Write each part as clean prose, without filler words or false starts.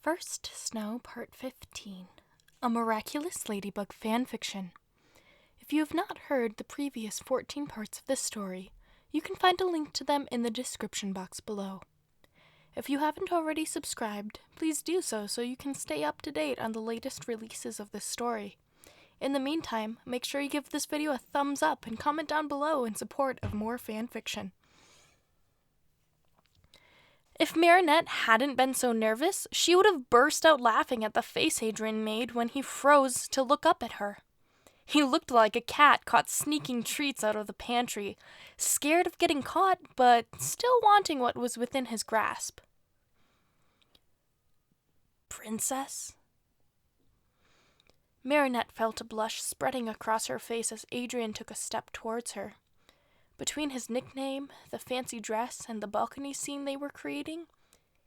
First Snow Part 15, a Miraculous Ladybug Fanfiction. If you have not heard the previous 14 parts of this story, you can find a link to them in the description box below. If you haven't already subscribed, please do so you can stay up to date on the latest releases of this story. In the meantime, make sure you give this video a thumbs up and comment down below in support of more fanfiction. If Marinette hadn't been so nervous, she would have burst out laughing at the face Adrien made when he froze to look up at her. He looked like a cat caught sneaking treats out of the pantry, scared of getting caught, but still wanting what was within his grasp. Princess? Marinette felt a blush spreading across her face as Adrien took a step towards her. Between his nickname, the fancy dress, and the balcony scene they were creating,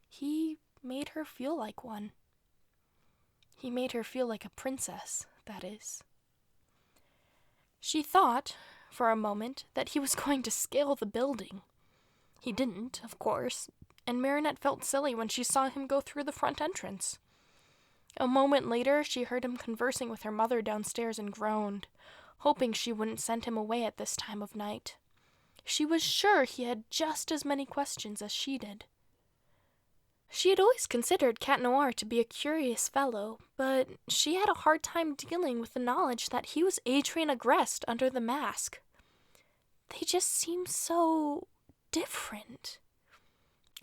he made her feel like one. He made her feel like a princess, that is. She thought, for a moment, that he was going to scale the building. He didn't, of course, and Marinette felt silly when she saw him go through the front entrance. A moment later, she heard him conversing with her mother downstairs and groaned, hoping she wouldn't send him away at this time of night. She was sure he had just as many questions as she did. She had always considered Cat Noir to be a curious fellow, but she had a hard time dealing with the knowledge that he was Adrien Agreste under the mask. They just seemed so different.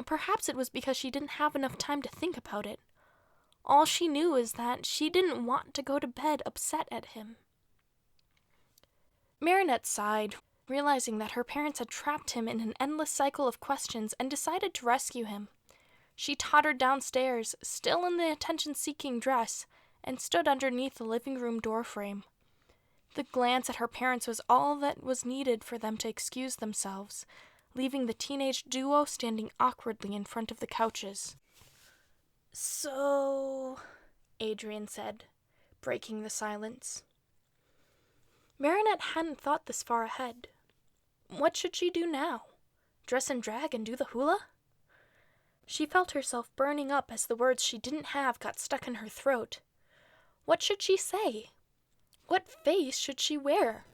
Perhaps it was because she didn't have enough time to think about it. All she knew is that she didn't want to go to bed upset at him. Marinette sighed, realizing that her parents had trapped him in an endless cycle of questions and decided to rescue him. She tottered downstairs, still in the attention-seeking dress, and stood underneath the living room doorframe. The glance at her parents was all that was needed for them to excuse themselves, leaving the teenage duo standing awkwardly in front of the couches. "So," Adrien said, breaking the silence. Marinette hadn't thought this far ahead. What should she do now? Dress in drag and do the hula? She felt herself burning up as the words she didn't have got stuck in her throat. What should she say? What face should she wear?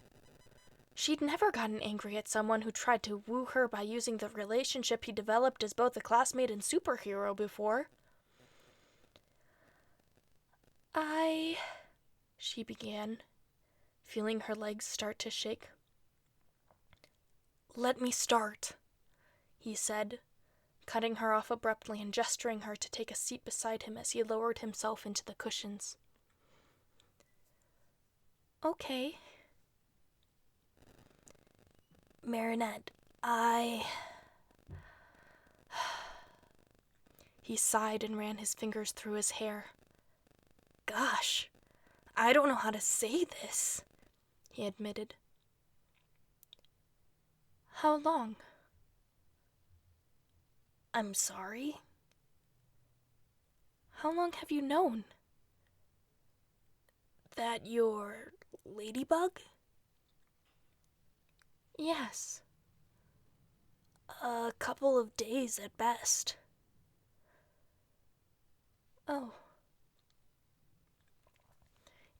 She'd never gotten angry at someone who tried to woo her by using the relationship he developed as both a classmate and superhero before. She began, feeling her legs start to shake. "Let me start," he said, cutting her off abruptly and gesturing her to take a seat beside him as he lowered himself into the cushions. "Okay." "Marinette, He sighed and ran his fingers through his hair. "Gosh, I don't know how to say this," he admitted. "How long?" "I'm sorry?" "How long have you known?" "That you're Ladybug?" "Yes." "A couple of days at best." "Oh."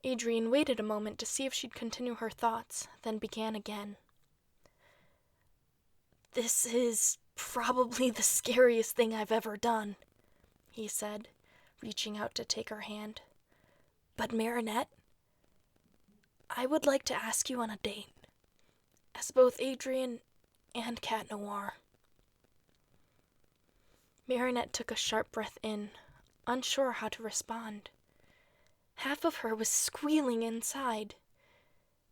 Adrien waited a moment to see if she'd continue her thoughts, then began again. "This is probably the scariest thing I've ever done," he said, reaching out to take her hand. "But Marinette, I would like to ask you on a date, as both Adrien and Cat Noir." Marinette took a sharp breath in, unsure how to respond. Half of her was squealing inside.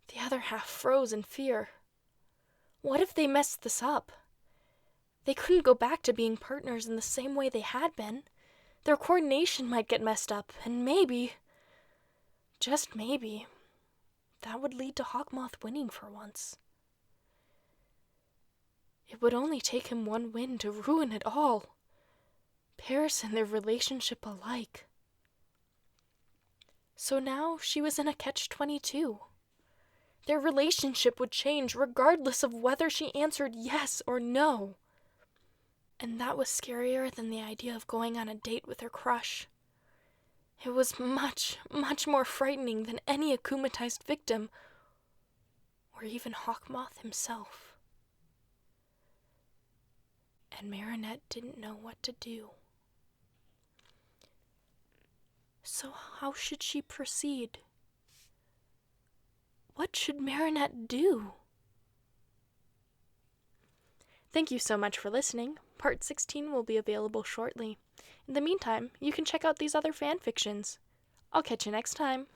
The other half froze in fear. What if they messed this up? They couldn't go back to being partners in the same way they had been. Their coordination might get messed up, and maybe, just maybe, that would lead to Hawkmoth winning for once. It would only take him one win to ruin it all. Paris and their relationship alike. So now she was in a catch-22. Their relationship would change regardless of whether she answered yes or no. And that was scarier than the idea of going on a date with her crush. It was much, much more frightening than any akumatized victim, or even Hawkmoth himself. And Marinette didn't know what to do. So how should she proceed? What should Marinette do? Thank you so much for listening. Part 16 will be available shortly. In the meantime, you can check out these other fan fictions. I'll catch you next time.